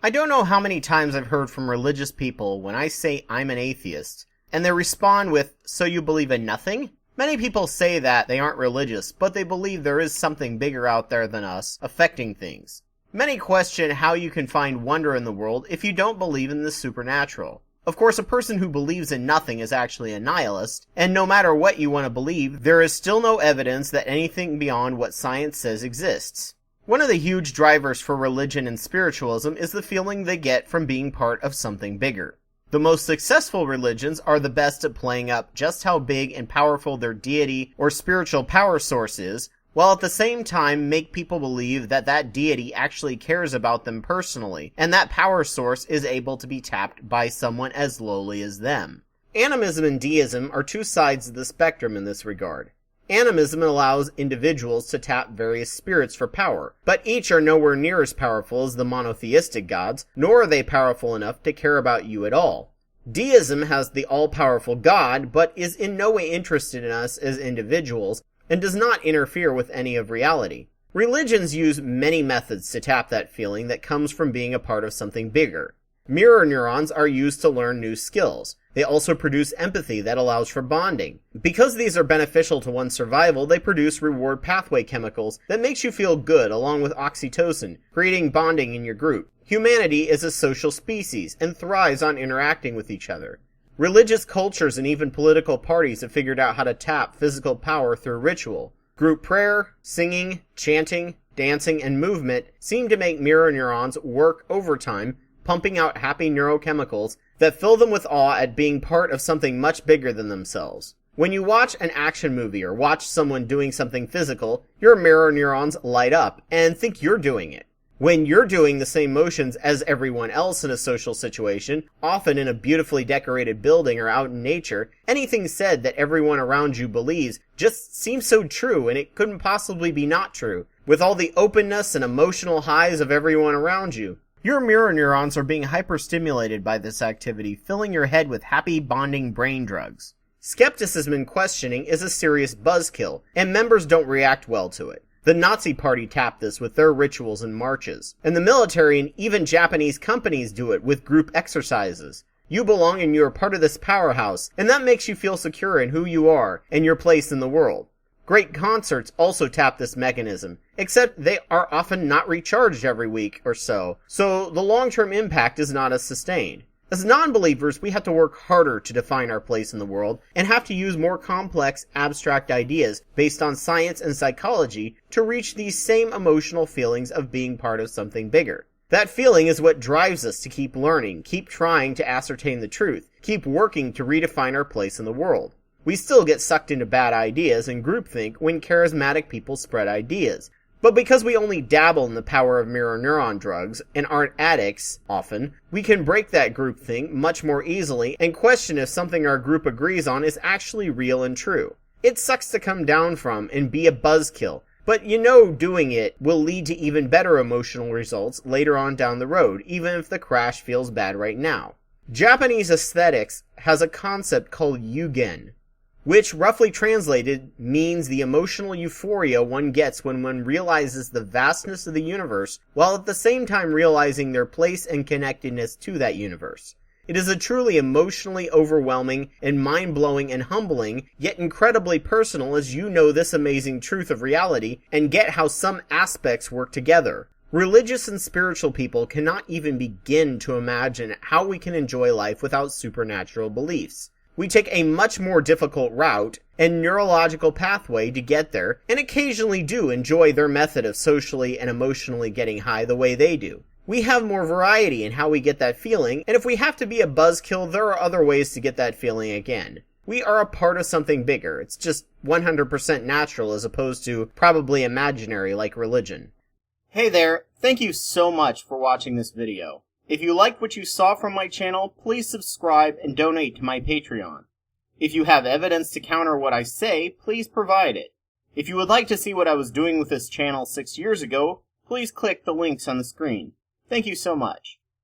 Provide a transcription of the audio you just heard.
I don't know how many times I've heard from religious people when I say I'm an atheist, and they respond with, "So you believe in nothing?" Many people say that they aren't religious, but they believe there is something bigger out there than us, affecting things. Many question how you can find wonder in the world if you don't believe in the supernatural. Of course, a person who believes in nothing is actually a nihilist, and no matter what you want to believe, there is still no evidence that anything beyond what science says exists. One of the huge drivers for religion and spiritualism is the feeling they get from being part of something bigger. The most successful religions are the best at playing up just how big and powerful their deity or spiritual power source is, while at the same time make people believe that that deity actually cares about them personally, and that power source is able to be tapped by someone as lowly as them. Animism and deism are two sides of the spectrum in this regard. Animism allows individuals to tap various spirits for power, but each are nowhere near as powerful as the monotheistic gods, nor are they powerful enough to care about you at all. Deism has the all-powerful God, but is in no way interested in us as individuals, and does not interfere with any of reality. Religions use many methods to tap that feeling that comes from being a part of something bigger. Mirror neurons are used to learn new skills. They also produce empathy that allows for bonding. Because these are beneficial to one's survival, they produce reward pathway chemicals that makes you feel good along with oxytocin, creating bonding in your group. Humanity is a social species and thrives on interacting with each other. Religious cultures and even political parties have figured out how to tap physical power through ritual. Group prayer, singing, chanting, dancing, and movement seem to make mirror neurons work overtime, pumping out happy neurochemicals that fill them with awe at being part of something much bigger than themselves. When you watch an action movie or watch someone doing something physical, your mirror neurons light up and think you're doing it. When you're doing the same motions as everyone else in a social situation, often in a beautifully decorated building or out in nature, anything said that everyone around you believes just seems so true, and it couldn't possibly be not true, with all the openness and emotional highs of everyone around you. Your mirror neurons are being hyperstimulated by this activity, filling your head with happy bonding brain drugs. Skepticism and questioning is a serious buzzkill, and members don't react well to it. The Nazi Party tapped this with their rituals and marches, and the military and even Japanese companies do it with group exercises. You belong and you are part of this powerhouse, and that makes you feel secure in who you are and your place in the world. Great concerts also tap this mechanism, except they are often not recharged every week or so the long-term impact is not as sustained. As non-believers, we have to work harder to define our place in the world and have to use more complex, abstract ideas based on science and psychology to reach these same emotional feelings of being part of something bigger. That feeling is what drives us to keep learning, keep trying to ascertain the truth, keep working to redefine our place in the world. We still get sucked into bad ideas and groupthink when charismatic people spread ideas. But because we only dabble in the power of mirror neuron drugs and aren't addicts, often, we can break that groupthink much more easily and question if something our group agrees on is actually real and true. It sucks to come down from and be a buzzkill, but you know doing it will lead to even better emotional results later on down the road, even if the crash feels bad right now. Japanese aesthetics has a concept called Yugen, which roughly translated means the emotional euphoria one gets when one realizes the vastness of the universe, while at the same time realizing their place and connectedness to that universe. It is a truly emotionally overwhelming and mind-blowing and humbling, yet incredibly personal as you know this amazing truth of reality and get how some aspects work together. Religious and spiritual people cannot even begin to imagine how we can enjoy life without supernatural beliefs. We take a much more difficult route and neurological pathway to get there, and occasionally do enjoy their method of socially and emotionally getting high the way they do. We have more variety in how we get that feeling, and if we have to be a buzzkill, there are other ways to get that feeling again. We are a part of something bigger. It's just 100% natural as opposed to probably imaginary like religion. Hey there, thank you so much for watching this video. If you liked what you saw from my channel, please subscribe and donate to my Patreon. If you have evidence to counter what I say, please provide it. If you would like to see what I was doing with this channel 6 years ago, please click the links on the screen. Thank you so much.